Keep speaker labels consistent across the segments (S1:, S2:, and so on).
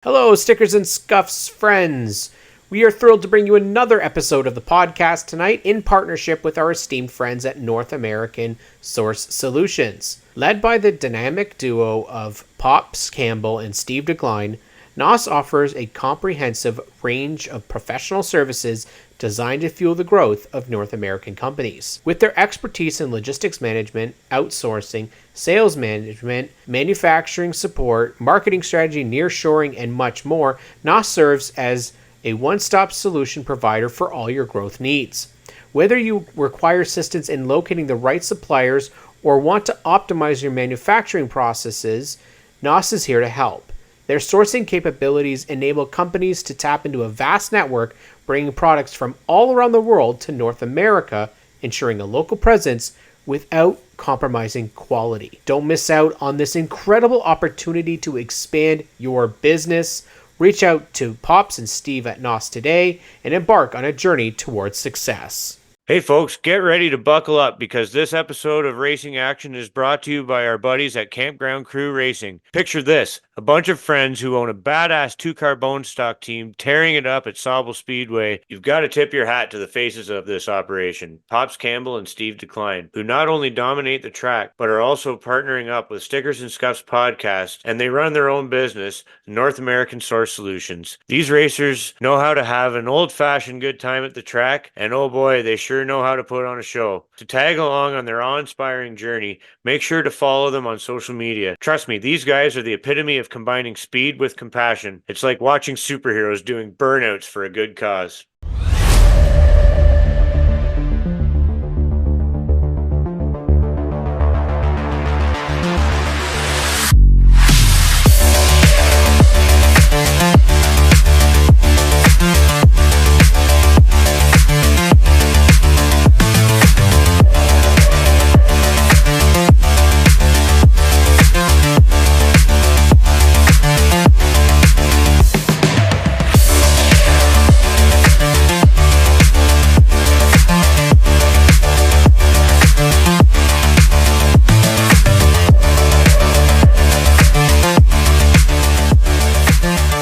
S1: Hello, Stickers and Scuffs friends. We are thrilled to bring you another episode of the podcast tonight in partnership with our esteemed friends at North American Source Solutions. Led by the dynamic duo of Pops Campbell and Steve Decline, NOS offers a comprehensive range of professional services designed to fuel the growth of North American companies. With their expertise in logistics management, outsourcing, sales management, manufacturing support, marketing strategy, nearshoring, and much more, NOS serves as a one-stop solution provider for all your growth needs. Whether you require assistance in locating the right suppliers or want to optimize your manufacturing processes, NOS is here to help. Their sourcing capabilities enable companies to tap into a vast network, bringing products from all around the world to North America, ensuring a local presence without compromising quality. Don't miss out on this incredible opportunity to expand your business. Reach out to Pops and Steve at NOS today and embark on a journey towards success.
S2: Hey folks, get ready to buckle up because this episode of Racing Action is brought to you by our buddies at Campground Crew Racing. Picture this, a bunch of friends who own a badass two-car bone stock team tearing it up at Sauble Speedway. You've got to tip your hat to the faces of this operation, Pops Campbell and Steve Decline, who not only dominate the track, but are also partnering up with Stickers and Scuffs podcast, and they run their own business, North American Source Solutions. These racers know how to have an old-fashioned good time at the track, and oh boy, they sure know how to put on a show. To tag along on their awe-inspiring journey, make sure to follow them on social media. Trust me, these guys are the epitome of combining speed with compassion. It's like watching superheroes doing burnouts for a good cause.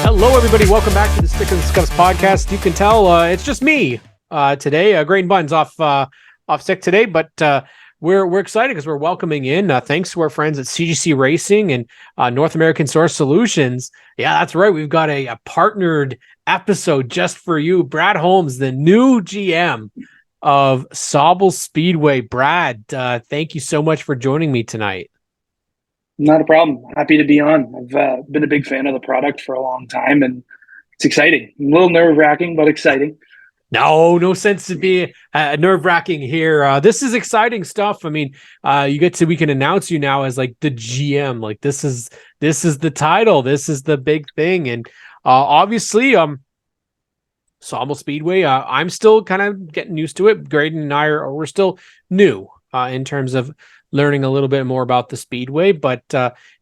S1: Hello, everybody. Welcome back to the Stickers and Scuffs podcast. You can tell it's just me today. Grain Bun's off sick today, but we're excited because we're welcoming in. Thanks to our friends at CGC Racing and North American Source Solutions. Yeah, that's right. We've got a partnered episode just for you. Brad Holmes, the new GM of Sauble Speedway. Brad, thank you so much for joining me tonight.
S3: Not a problem. Happy to be on. I've been a big fan of the product for a long time, and it's exciting. A little nerve-wracking, but exciting.
S1: No sense to be nerve-wracking here. This is exciting stuff. I mean, we can announce you now as like the GM. Like this is the title. This is the big thing, and obviously, Sauble Speedway. I'm still kind of getting used to it. Graydon and I we're still new in terms of learning a little bit more about the Speedway, but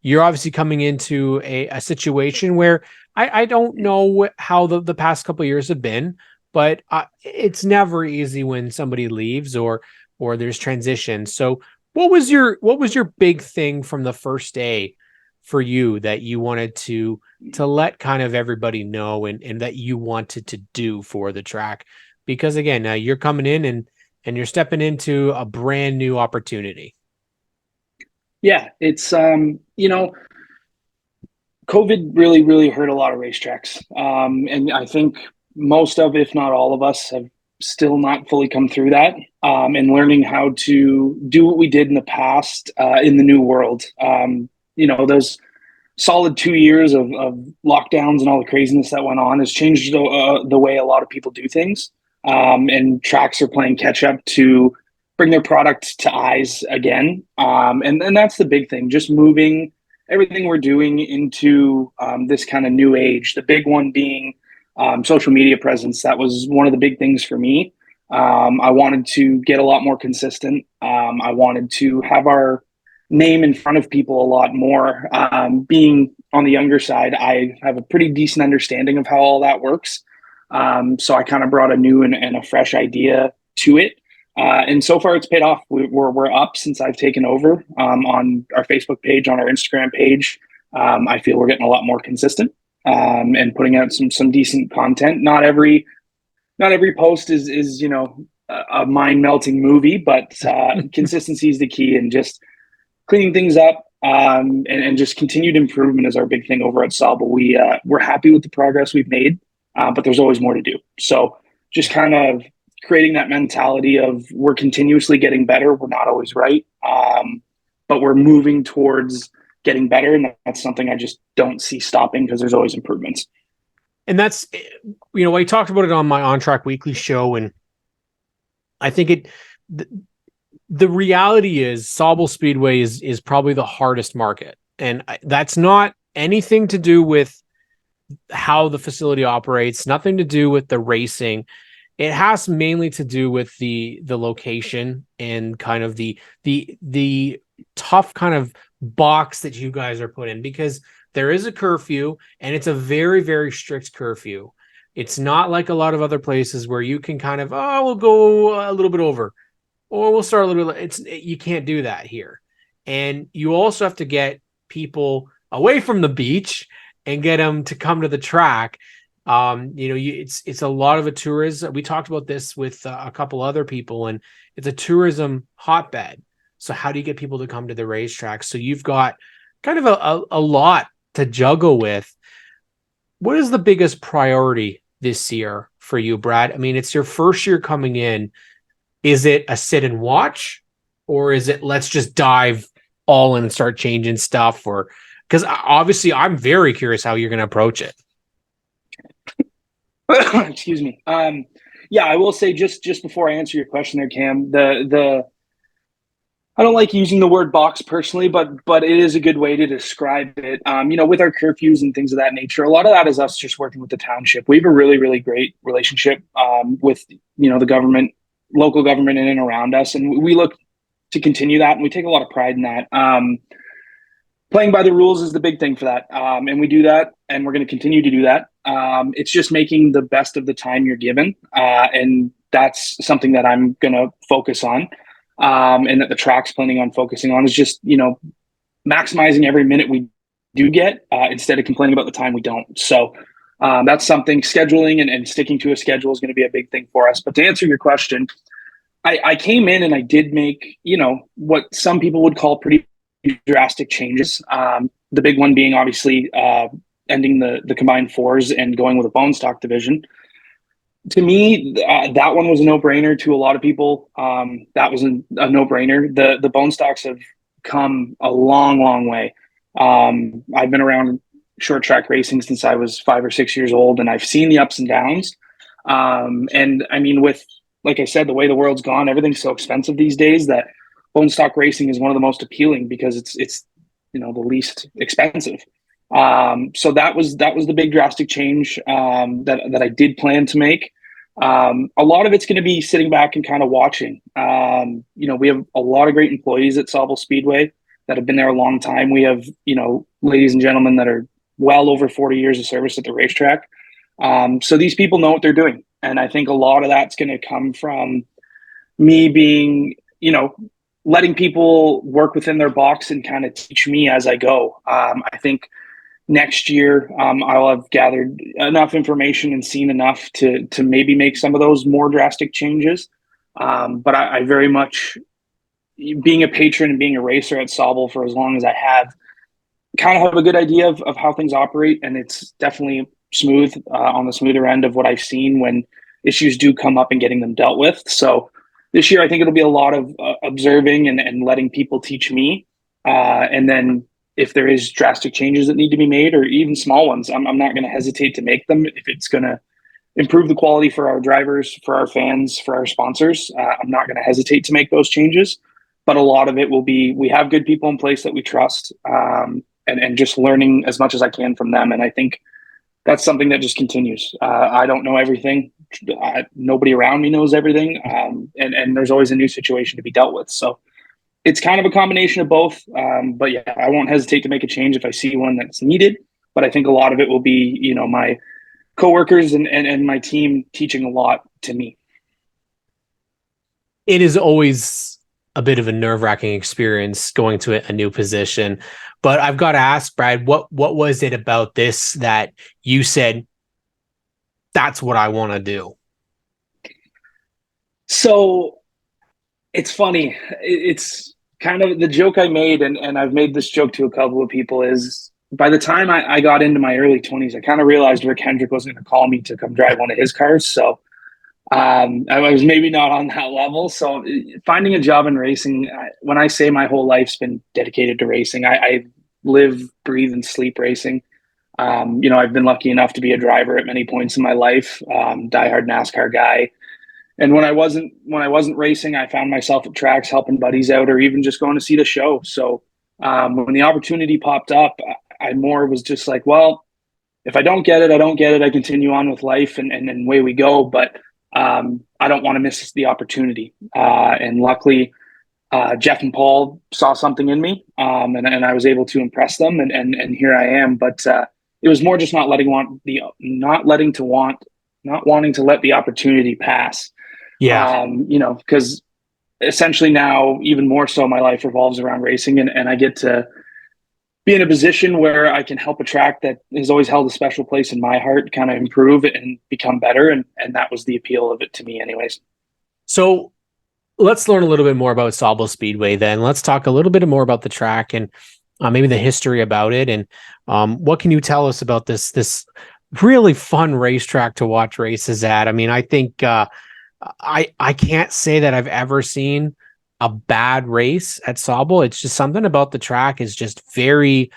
S1: you're obviously coming into a situation where I don't know how the past couple of years have been, but it's never easy when somebody leaves or there's transition. So what was your big thing from the first day for you that you wanted to let kind of everybody know and that you wanted to do for the track? Because again, you're coming in and you're stepping into a brand new opportunity.
S3: Yeah, it's COVID really, really hurt a lot of racetracks. And I think most of, if not all of us, have still not fully come through that. And learning how to do what we did in the past in the new world. Those solid 2 years of lockdowns and all the craziness that went on has changed the way a lot of people do things. And tracks are playing catch up to bring their product to eyes again. And that's the big thing, just moving everything we're doing into this kind of new age. The big one being social media presence. That was one of the big things for me. I wanted to get a lot more consistent. I wanted to have our name in front of people a lot more. Being on the younger side, I have a pretty decent understanding of how all that works. So I kind of brought a new and a fresh idea to it. And so far, it's paid off. We're up since I've taken over on our Facebook page, on our Instagram page. I feel we're getting a lot more consistent. and putting out some decent content. Not every post is a mind melting movie, but consistency is the key, and just cleaning things up, and just continued improvement is our big thing over at Sauble. We're happy with the progress we've made, but there's always more to do. So just kind of creating that mentality of we're continuously getting better. We're not always right, but we're moving towards getting better, and that's something I just don't see stopping because there's always improvements.
S1: And that's, I talked about it on my On Track Weekly show, and I think the reality is Sauble Speedway is probably the hardest market. And that's not anything to do with how the facility operates, nothing to do with the racing. It has mainly to do with the location and kind of the tough kind of box that you guys are put in, because there is a curfew, and it's a very, very strict curfew. It's not like a lot of other places where you can kind of, we'll go a little bit over, or we'll start a little bit. You can't do that here. And you also have to get people away from the beach and get them to come to the track. It's a lot of a tourism. We talked about this with a couple other people, and it's a tourism hotbed. So how do you get people to come to the racetrack? So you've got kind of a lot to juggle with. What is the biggest priority this year for you, Brad? I mean, it's your first year coming in. Is it a sit and watch, or is it let's just dive all in and start changing stuff? Or because obviously I'm very curious how you're going to approach it.
S3: Excuse me. Yeah, I will say just before I answer your question there, Cam, I don't like using the word box personally, but it is a good way to describe it. With our curfews and things of that nature, a lot of that is us just working with the township. We have a really, really great relationship with the government, local government in and around us, and we look to continue that, and we take a lot of pride in that. Playing by the rules is the big thing for that, and we do that, and we're going to continue to do that. It's just making the best of the time you're given, and that's something that I'm going to focus on. And that the track's planning on focusing on is just, maximizing every minute we do get instead of complaining about the time we don't. So that's something. Scheduling and sticking to a schedule is going to be a big thing for us. But to answer your question, I came in and I did make, what some people would call pretty drastic changes. The big one being obviously ending the combined fours and going with a bone stock division. To me, that one was a no-brainer. To a lot of people, that was a no-brainer. The bone stocks have come a long, long way. I've been around short track racing since I was 5 or 6 years old, and I've seen the ups and downs. And I mean, with, like I said, the way the world's gone, everything's so expensive these days that bone stock racing is one of the most appealing because it's the least expensive. So that was the big drastic change that I did plan to make. A lot of it's going to be sitting back and kind of watching. We have a lot of great employees at Sauble Speedway that have been there a long time. We have, ladies and gentlemen that are well over 40 years of service at the racetrack. So these people know what they're doing. And I think a lot of that's going to come from me being, letting people work within their box and kind of teach me as I go. I think next year, I'll have gathered enough information and seen enough to maybe make some of those more drastic changes. But I very much, being a patron and being a racer at Sauble for as long as I have, kind of have a good idea of how things operate. And it's definitely smooth, on the smoother end of what I've seen when issues do come up and getting them dealt with. So this year, I think it'll be a lot of observing and letting people teach me. And then if there is drastic changes that need to be made, or even small ones, I'm not going to hesitate to make them if it's going to improve the quality for our drivers, for our fans, for our sponsors. I'm not going to hesitate to make those changes. But a lot of it will be, we have good people in place that we trust, and just learning as much as I can from them. And I think that's something that just continues. I don't know everything. Nobody around me knows everything. And there's always a new situation to be dealt with. So it's kind of a combination of both. But yeah, I won't hesitate to make a change if I see one that's needed. But I think a lot of it will be, my coworkers and my team teaching a lot to me.
S1: It is always a bit of a nerve-wracking experience going to a new position. But I've got to ask, Brad, what was it about this that you said, that's what I want to do?
S3: So it's funny. It's kind of the joke I made, and I've made this joke to a couple of people, is by the time I got into my early 20s, I kind of realized Rick Hendrick wasn't going to call me to come drive one of his cars. So I was maybe not on that level. So finding a job in racing, when I say my whole life's been dedicated to racing, I live, breathe, and sleep racing. I've been lucky enough to be a driver at many points in my life, diehard NASCAR guy. And when I wasn't racing, I found myself at tracks helping buddies out, or even just going to see the show. So when the opportunity popped up, I more was just like, well, if I don't get it, I don't get it. I continue on with life, and away we go. But I don't want to miss the opportunity. And luckily, Jeff and Paul saw something in me, and I was able to impress them, and here I am. But it was more just not wanting to let the opportunity pass.
S1: Yeah.
S3: Because essentially now, even more so, my life revolves around racing, and I get to be in a position where I can help a track that has always held a special place in my heart kind of improve and become better. And that was the appeal of it to me anyways.
S1: So let's learn a little bit more about Sauble Speedway then. Let's talk a little bit more about the track and maybe the history about it. And what can you tell us about this really fun racetrack to watch races at? I mean, I think I can't say that I've ever seen a bad race at Sauble. It's just something about the track is just very,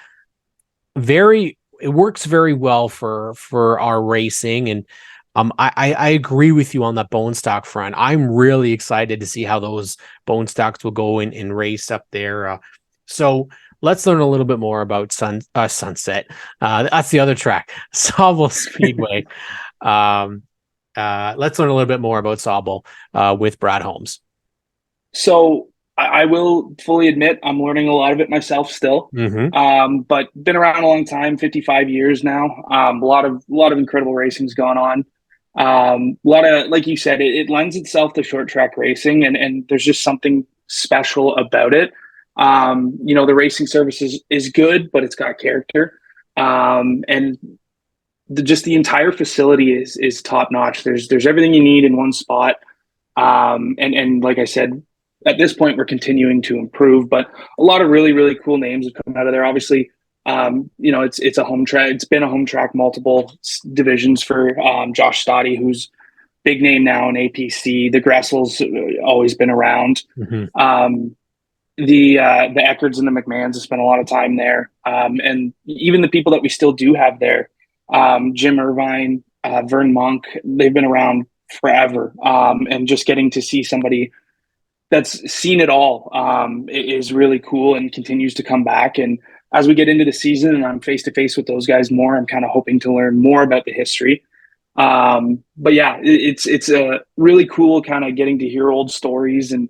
S1: very, it works very well for our racing. And I agree with you on that bone stock front. I'm really excited to see how those bone stocks will go in race up there. So let's learn a little bit more about Sunset. That's the other track, Sauble Speedway. Let's learn a little bit more about Sauble with Brad Holmes.
S3: So I will fully admit I'm learning a lot of it myself still, but been around a long time, 55 years now. A lot of incredible racing's gone on. A lot of, like you said, it lends itself to short track racing, and there's just something special about it. The racing service is good, but it's got character, and just the entire facility is top notch. There's everything you need in one spot, and like I said, at this point we're continuing to improve. But a lot of really, really cool names have come out of there. Obviously, it's a home track. It's been a home track, multiple divisions for Josh Stoddy, who's big name now in APC. The Gressel's always been around. The Eckards and the McMahons have spent a lot of time there, and even the people that we still do have there, Jim Irvine, Vern Monk, they've been around forever, and just getting to see somebody that's seen it all is really cool and continues to come back. And as we get into the season and I'm face to face with those guys more, I'm kind of hoping to learn more about the history. But yeah, it's a really cool kind of getting to hear old stories and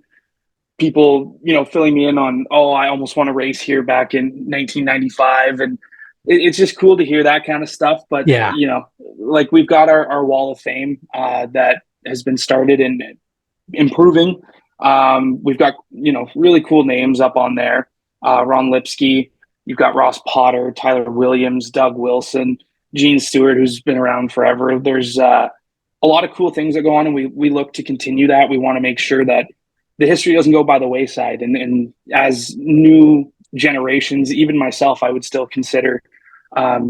S3: people, filling me in on, oh, I almost won a race here back in 1995. And it's just cool to hear that kind of stuff. But,
S1: yeah,
S3: like we've got our wall of fame that has been started and improving. We've got, really cool names up on there. Ron Lipsky, you've got Ross Potter, Tyler Williams, Doug Wilson, Gene Stewart, who's been around forever. There's a lot of cool things that go on, and we look to continue that. We want to make sure that the history doesn't go by the wayside. And as new generations, even myself, I would still consider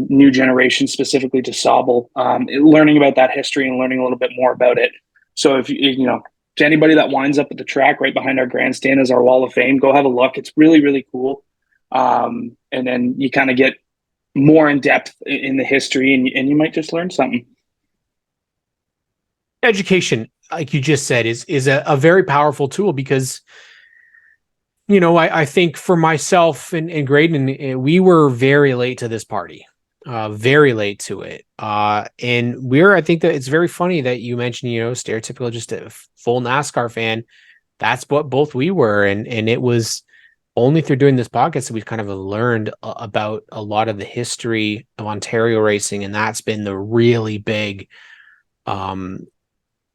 S3: new generations specifically to Sauble, learning about that history and learning a little bit more about it. So if to anybody that winds up at the track right behind our grandstand is our wall of fame, go have a look. It's really, really cool. And then you kind of get more in depth in the history, and you might just learn something.
S1: Education, like you just said, is a very powerful tool because, I think for myself and Graydon, we were very late to this party. Very late to it. And I think that it's very funny that you mentioned, stereotypical, just a full NASCAR fan. That's what both we were. And it was only through doing this podcast that we've kind of learned about a lot of the history of Ontario racing. And that's been the really big,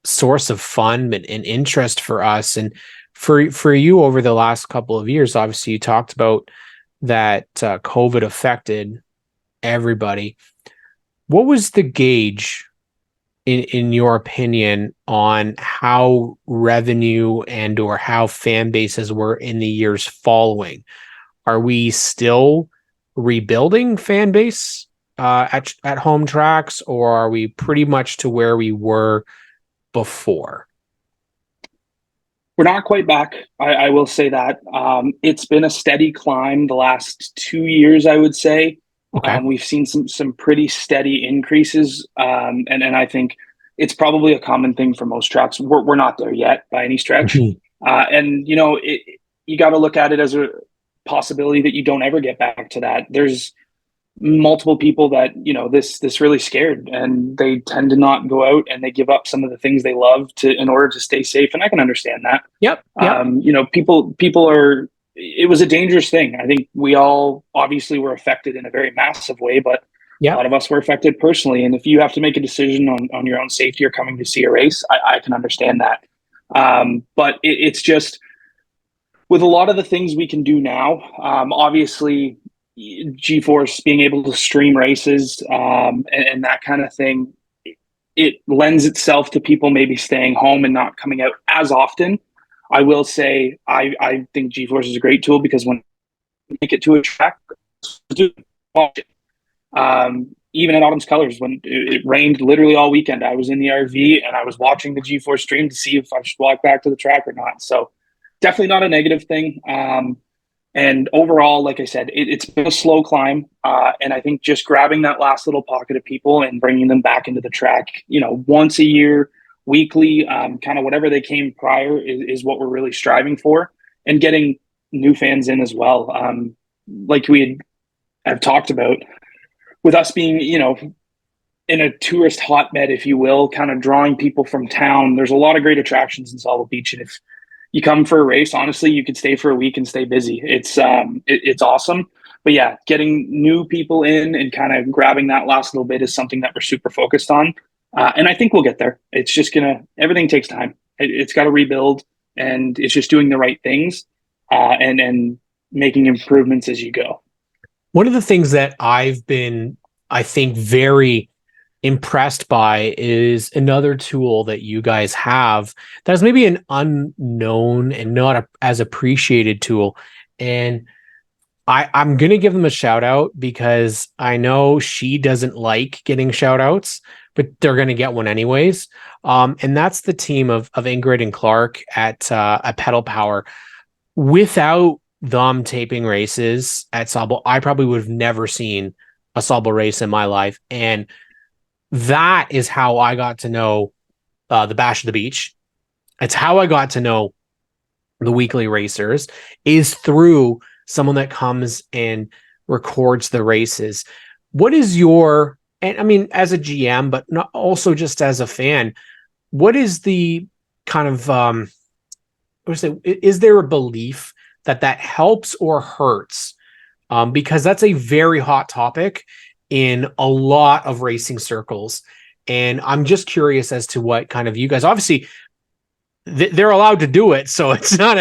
S1: source of fun and interest for us. And For you over the last couple of years, obviously you talked about that COVID affected everybody. What was the gauge in your opinion on how revenue and or how fan bases were in the years following? Are we still rebuilding fan base at home tracks, or are we pretty much to where we were before?
S3: We're not quite back. I will say that. It's been a steady climb the last 2 years, I would say.
S1: Okay.
S3: We've seen some pretty steady increases, and I think it's probably a common thing for most tracks. We're not there yet by any stretch,
S1: Mhm.
S3: and you got to look at it as a possibility that you don't ever get back to that. There's multiple people that this really scared, and they tend to not go out, and they give up some of the things they love to in order to stay safe, and I can understand that.
S1: Yep. Yep.
S3: People are, it was a dangerous thing. I think we all obviously were affected in a very massive way, but a
S1: Yep.
S3: lot of us were affected personally, and if you have to make a decision on your own safety or coming to see a race, I can understand that. But it's just with a lot of the things we can do now, obviously GeForce being able to stream races, and that kind of thing, it lends itself to people maybe staying home and not coming out as often. I will say I think GeForce is a great tool because when you make it to a track, watch it. Even at Autumn's Colors, when it rained literally all weekend, I was in the RV and I was watching the GeForce stream to see if I should walk back to the track or not. So definitely not a negative thing. And overall, like I said, it's been a slow climb. And I think just grabbing that last little pocket of people and bringing them back into the track, once a year, weekly, kind of whatever they came prior is what we're really striving for, and getting new fans in as well. Like have talked about, with us being, in a tourist hotbed, if you will, kind of drawing people from town. There's a lot of great attractions in Sauble Beach, and if you come for a race, honestly, you could stay for a week and stay busy. It's awesome. But yeah, getting new people in and kind of grabbing that last little bit is something that we're super focused on. And I think we'll get there. It's just everything takes time. It's got to rebuild, and it's just doing the right things, and making improvements as you go.
S1: One of the things that I've been, I think, very impressed by is another tool that you guys have that's maybe an unknown and not as appreciated tool. And I'm going to give them a shout out because I know she doesn't like getting shout outs, but they're going to get one anyways. And that's the team of Ingrid and Clark at Pedal Power. Without them taping races at Sauble, I probably would have never seen a Sauble race in my life. And that is how I got to know the Bash of the Beach. It's how I got to know the weekly racers, is through someone that comes and records the races. What is your, and I mean, as a GM, but not also just as a fan, what is the kind of, is there a belief that helps or hurts? Because that's a very hot topic in a lot of racing circles. And I'm just curious as to what kind of you guys, obviously they're allowed to do it, so it's not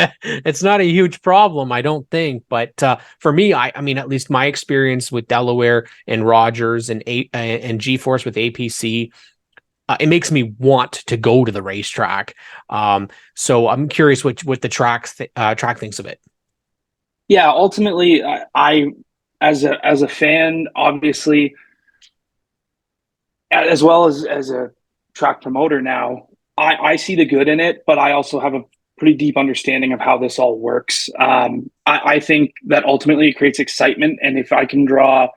S1: a huge problem, I don't think. But for me, I mean, at least my experience with Delaware and Rogers and GeForce with APC, it makes me want to go to the racetrack. So I'm curious what the track thinks of it.
S3: Yeah, ultimately, I as a fan, obviously, as well as a track promoter now, I see the good in it, but I also have a pretty deep understanding of how this all works. I think that ultimately it creates excitement, and if I can draw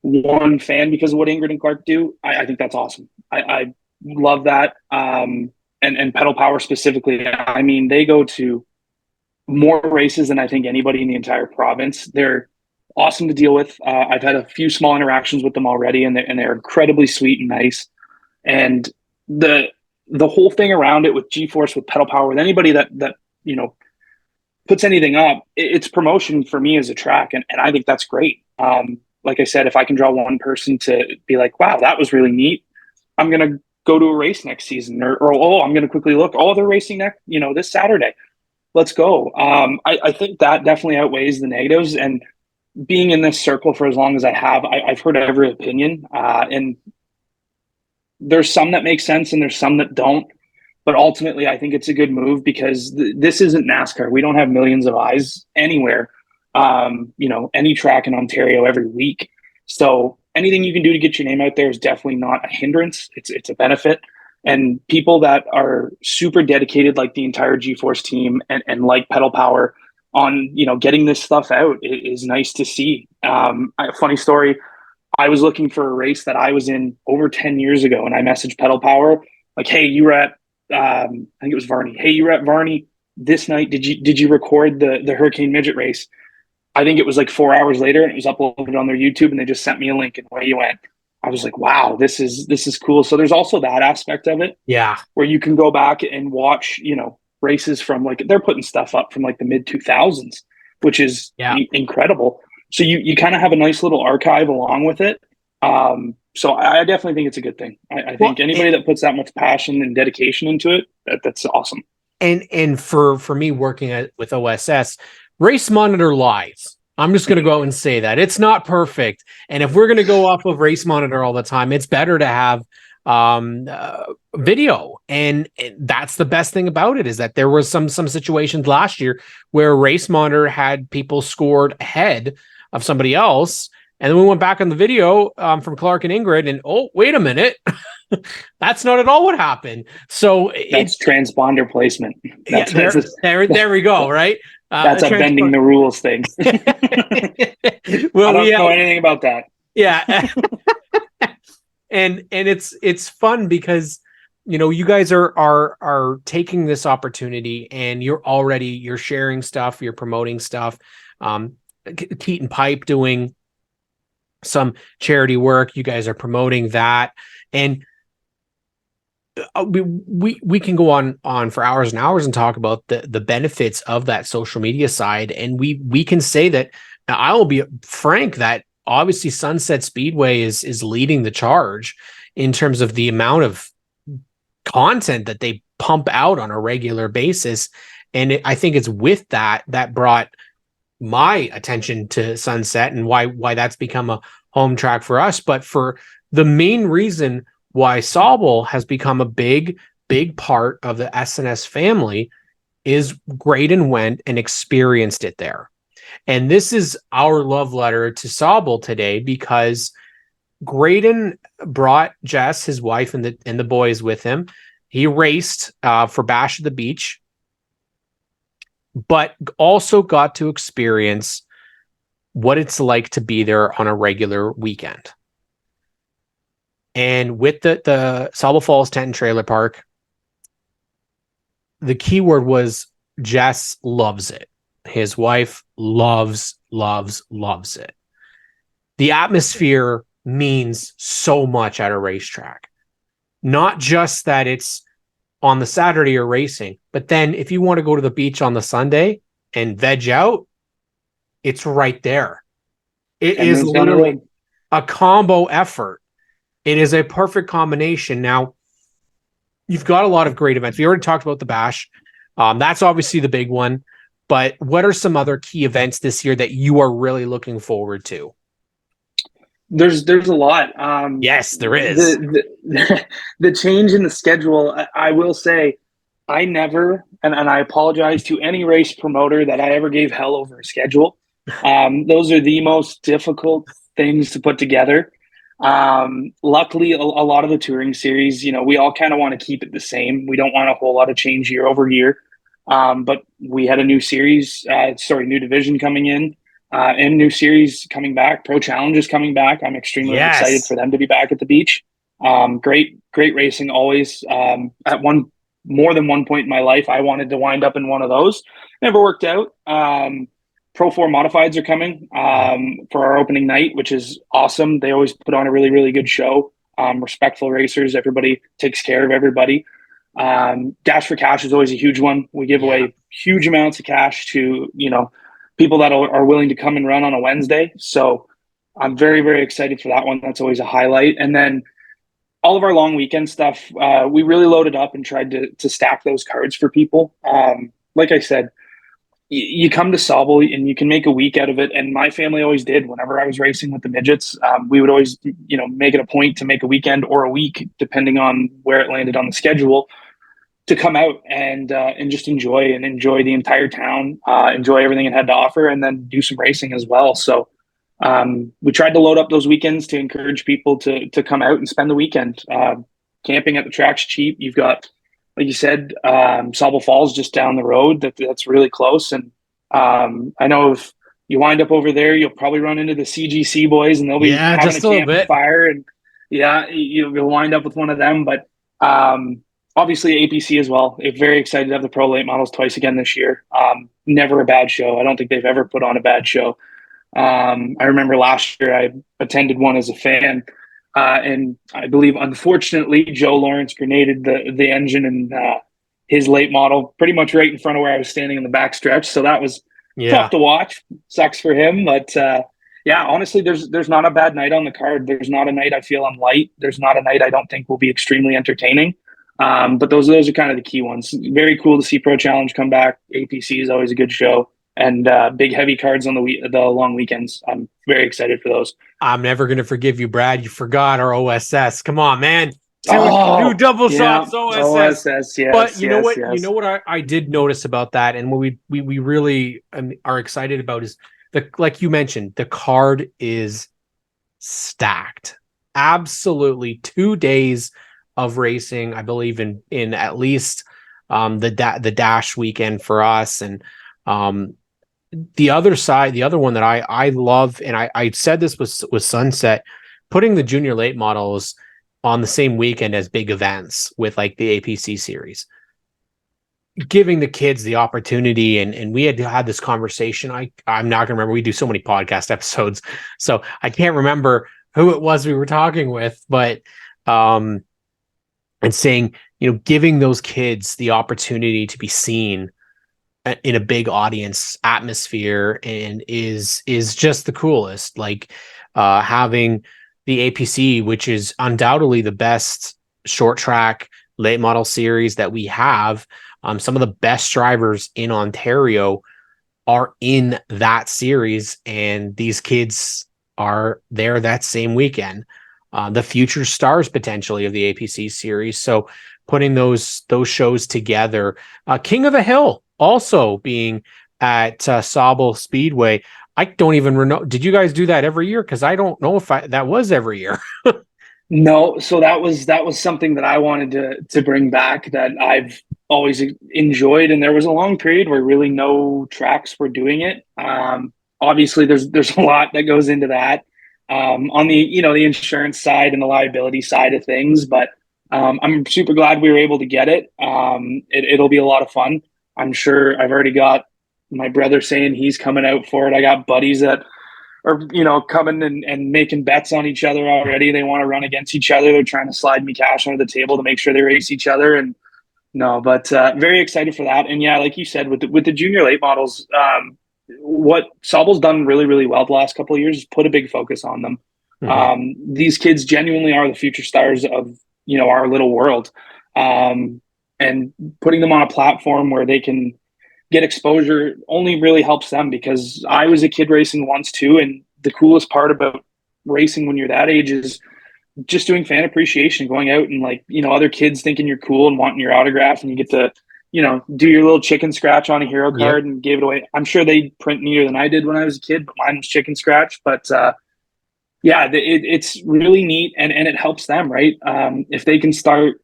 S3: one fan because of what Ingrid and Clark do, I think that's awesome. I love that. And Pedal Power specifically, I mean, they go to more races than I think anybody in the entire province. They're awesome to deal with. I've had a few small interactions with them already, and they're incredibly sweet and nice. And the whole thing around it with GeForce, with Pedal Power, with anybody that puts anything up, it's promotion for me as a track, and I think that's great. Like I said, if I can draw one person to be like, wow, that was really neat, I'm gonna go to a race next season, or oh, I'm gonna quickly look, oh, they're racing next, this Saturday. let's go. I think that definitely outweighs the negatives. And being in this circle for as long as I have, I've heard every opinion. And there's some that make sense and there's some that don't. But ultimately, I think it's a good move because this isn't NASCAR. We don't have millions of eyes anywhere, any track in Ontario every week. So anything you can do to get your name out there is definitely not a hindrance. It's a benefit. And people that are super dedicated, like the entire G-Force team and like Pedal Power on, getting this stuff out is nice to see. Funny story, I was looking for a race that I was in over 10 years ago, and I messaged Pedal Power like, "Hey, you were at I think it was Varney. Hey, you were at Varney this night. Did you record the Hurricane Midget race?" I think it was like 4 hours later, and it was uploaded on their YouTube, and they just sent me a link, and away you went. I was like, "Wow, this is cool." So there's also that aspect of it,
S1: Yeah.
S3: where you can go back and watch, races from like they're putting stuff up from like the mid 2000s, which is incredible. So you kind of have a nice little archive along with it. So I definitely think it's a good thing. I think anybody that puts that much passion and dedication into it, that's awesome.
S1: And for me working with OSS, Race Monitor lies. I'm just going to go out and say that it's not perfect. And if we're going to go off of Race Monitor all the time, it's better to have video. And that's the best thing about it, is that there was some situations last year where Race Monitor had people scored ahead of somebody else. And then we went back on the video from Clark and Ingrid, and oh, wait a minute. That's not at all what happened. So
S3: it's transponder placement.
S1: There we go. Right.
S3: That's a bending the rules thing.
S1: Well,
S3: I don't know anything about that.
S1: Yeah. and it's fun because, you guys are taking this opportunity, and you're sharing stuff, you're promoting stuff. Keaton Pipe doing some charity work. You guys are promoting that, and we can go on for hours and hours and talk about the benefits of that social media side. And we can say that, I will be frank, that obviously Sunset Speedway is leading the charge in terms of the amount of content that they pump out on a regular basis. And I think it's with that brought my attention to Sunset, and why that's become a home track for us. But for the main reason why Sauble has become a big part of the SNS family is Graydon went and experienced it there. And this is our love letter to Sauble today, because Graydon brought Jess, his wife, and the boys with him. He raced for Bash at the Beach, but also got to experience what it's like to be there on a regular weekend. And with the Sauble Falls Tent and Trailer Park, the key word was Jess loves it. His wife loves it. The atmosphere means so much at a racetrack. Not just that it's on the Saturday you're racing, but then if you want to go to the beach on the Sunday and veg out, it's right there. It is literally a combo effort. It is a perfect combination. Now, you've got a lot of great events. We already talked about the Bash. That's obviously the big one. But what are some other key events this year that you are really looking forward to?
S3: There's a lot.
S1: Yes, there is.
S3: The change in the schedule, I will say, I never, and I apologize to any race promoter that I ever gave hell over a schedule. Those are the most difficult things to put together. Luckily, a lot of the touring series, we all kind of want to keep it the same. We don't want a whole lot of change year over year. But we had a new new division coming in, and new series coming back. Pro Challenge is coming back. I'm extremely excited for them to be back at the beach. Great racing always. At more than one point in my life, I wanted to wind up in one of those. Never worked out. Pro 4 Modifieds are coming for our opening night, which is awesome. They always put on a really, really good show. Respectful racers. Everybody takes care of everybody. Dash for Cash is always a huge one. We give away huge amounts of cash to, people that are willing to come and run on a Wednesday. So I'm very, very excited for that one. That's always a highlight. And then all of our long weekend stuff, we really loaded up and tried to stack those cards for people. Like I said, you come to Sauble and you can make a week out of it. And my family always did. Whenever I was racing with the midgets, we would always, make it a point to make a weekend or a week, depending on where it landed on the schedule, to come out and just enjoy the entire town, enjoy everything it had to offer, and then do some racing as well. So we tried to load up those weekends to encourage people to come out and spend the weekend. Camping at the track's cheap. You've got, like you said, Sauble Falls just down the road. That's really close. And I know if you wind up over there, you'll probably run into the CGC boys, and they'll be having
S1: just
S3: a
S1: a little bit.
S3: campfire. And yeah, you'll wind up with one of them. But obviously APC as well. I'm very excited to have the Pro Late Models twice again this year. Never a bad show. I don't think they've ever put on a bad show. I remember last year I attended one as a fan, and I believe, unfortunately, Joe Lawrence grenaded the engine and his late model pretty much right in front of where I was standing in the back stretch. So that was tough to watch. Sucks for him, but yeah, honestly, there's not a bad night on the card. There's not a night I feel I'm light. There's not a night I don't think will be extremely entertaining. But those are kind of the key ones. Very cool to see Pro Challenge come back. APC is always a good show. And big heavy cards on the long weekends. I'm very excited for those.
S1: I'm never going to forgive you, Brad. You forgot our OSS. Come on, man. Two double shots OSS.
S3: Yes.
S1: But you know what?
S3: Yes.
S1: You know what I did notice about that, and what we really are excited about is like you mentioned, the card is stacked. Absolutely, 2 days of racing. I believe in at least the dash weekend for us, and the other one that I love, and I said this was Sunset, putting the junior late models on the same weekend as big events with like the APC series, giving the kids the opportunity. And we had this conversation. I'm not gonna remember. We do so many podcast episodes, so I can't remember who it was we were talking with, but and saying, giving those kids the opportunity to be seen in a big audience atmosphere and is just the coolest. Like having the APC, which is undoubtedly the best short track late model series that we have. Some of the best drivers in Ontario are in that series, and these kids are there that same weekend. The future stars potentially of the APC series. So putting those shows together, King of the Hill also being at Sauble Speedway. I don't even know. Did you guys do that every year? Because I don't know if that was every year.
S3: No, so that was something that I wanted to bring back, that I've always enjoyed, and there was a long period where really no tracks were doing it. Obviously, there's a lot that goes into that on the the insurance side and the liability side of things, but I'm super glad we were able to get it. It'll be a lot of fun. I'm sure I've already got my brother saying he's coming out for it. I got buddies that are, coming and making bets on each other already. They want to run against each other. They're trying to slide me cash under the table to make sure they race each other. And no, but very excited for that. And yeah, like you said, with the junior late models, what Sauble's done really, really well the last couple of years is put a big focus on them. Mm-hmm. These kids genuinely are the future stars of, our little world. And putting them on a platform where they can get exposure only really helps them, because I was a kid racing once too. And the coolest part about racing when you're that age is just doing fan appreciation, going out and other kids thinking you're cool and wanting your autograph, and you get to, do your little chicken scratch on a hero card and give it away. I'm sure they print neater than I did when I was a kid, but mine was chicken scratch. But yeah, it's really neat, and it helps them, right? If they can start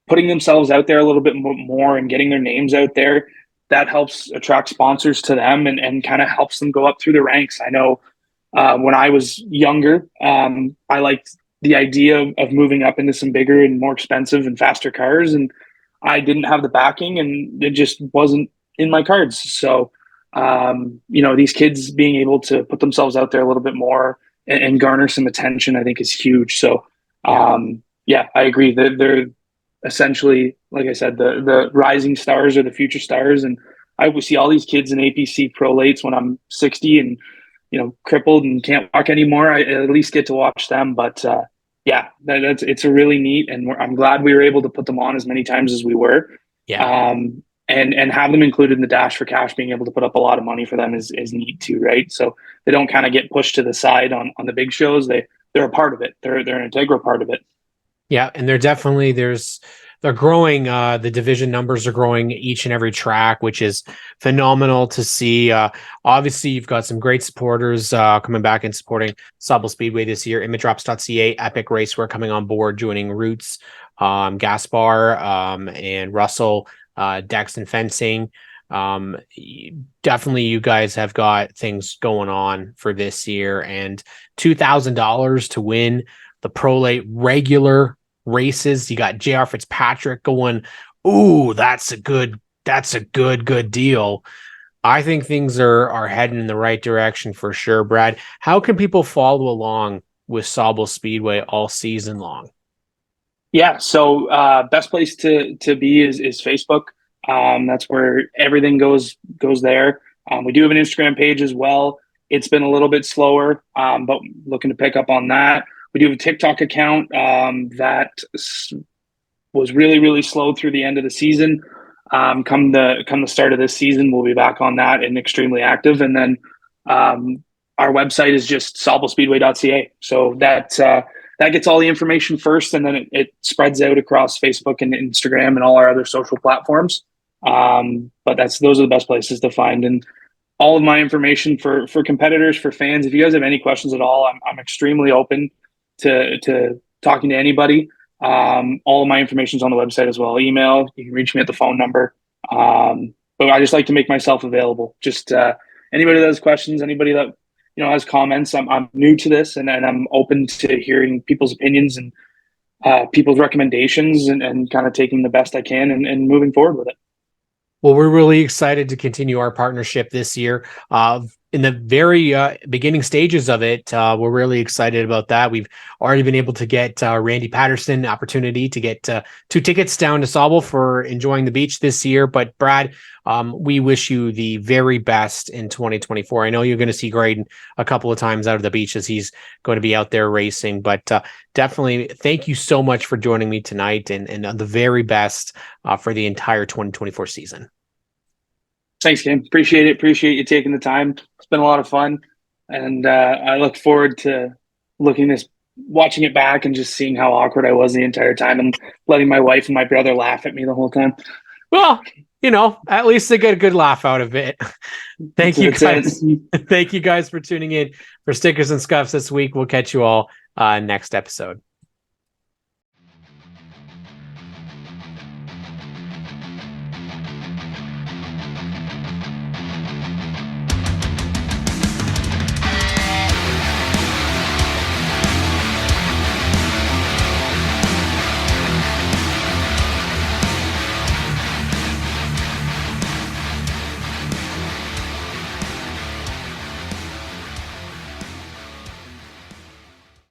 S3: putting themselves out there a little bit more and getting their names out there, that helps attract sponsors to them and kind of helps them go up through the ranks. I know when I was younger, I liked the idea of moving up into some bigger and more expensive and faster cars, and I didn't have the backing, and it just wasn't in my cards. So, these kids being able to put themselves out there a little bit more and garner some attention, I think is huge. So, yeah, I agree that they're essentially, like I said, the rising stars or the future stars. And I will see all these kids in APC Pro Lates when I'm 60 and, crippled and can't walk anymore. I at least get to watch them. But yeah, it's a really neat, and I'm glad we were able to put them on as many times as we were.
S1: Yeah.
S3: and have them included in the Dash for Cash. Being able to put up a lot of money for them is neat too, right? So they don't kind of get pushed to the side on the big shows. They're a part of it. They're an integral part of it.
S1: Yeah, and they're growing. The division numbers are growing each and every track, which is phenomenal to see. Obviously, you've got some great supporters coming back and supporting Sauble Speedway this year. ImageDrops.ca, Epic Racewear coming on board, joining Roots, Gaspar, and Russell, Dex and Fencing. Definitely, you guys have got things going on for this year, and $2,000 to win the Pro Late regular races. You got JR Fitzpatrick going, ooh, that's a good deal. I think things are heading in the right direction for sure. Brad, how can people follow along with Sauble Speedway all season long?
S3: Yeah, so best place to be is Facebook. That's where everything goes there. We do have an Instagram page as well. It's been a little bit slower, but looking to pick up on that. We do have a TikTok account that was really, really slow through the end of the season. Come the start of this season, we'll be back on that and extremely active. And then our website is just saublespeedway.ca. So that gets all the information first, and then it spreads out across Facebook and Instagram and all our other social platforms. But those are the best places to find. And all of my information for competitors, for fans, if you guys have any questions at all, I'm extremely open to talking to anybody. All of my information is on the website as well. Email, you can reach me at the phone number. But I just like to make myself available. Just anybody that has questions, anybody that has comments. I'm new to this, and I'm open to hearing people's opinions and people's recommendations, and kind of taking the best I can and moving forward with it.
S1: Well, we're really excited to continue our partnership this year. In the very beginning stages of it, we're really excited about that. We've already been able to get Randy Patterson opportunity to get 2 tickets down to Sauble for enjoying the beach this year. But Brad, we wish you the very best in 2024. I know you're going to see Graydon a couple of times out of the beach as he's going to be out there racing. But definitely, thank you so much for joining me tonight, and the very best for the entire 2024 season.
S3: Thanks, Kim. Appreciate it. Appreciate you taking the time. It's been a lot of fun, and I look forward to watching it back and just seeing how awkward I was the entire time, and letting my wife and my brother laugh at me the whole time.
S1: Well, at least they get a good laugh out of it. Thank you guys. Thank you guys for tuning in for Stickers and Scuffs this week. We'll catch you all next episode.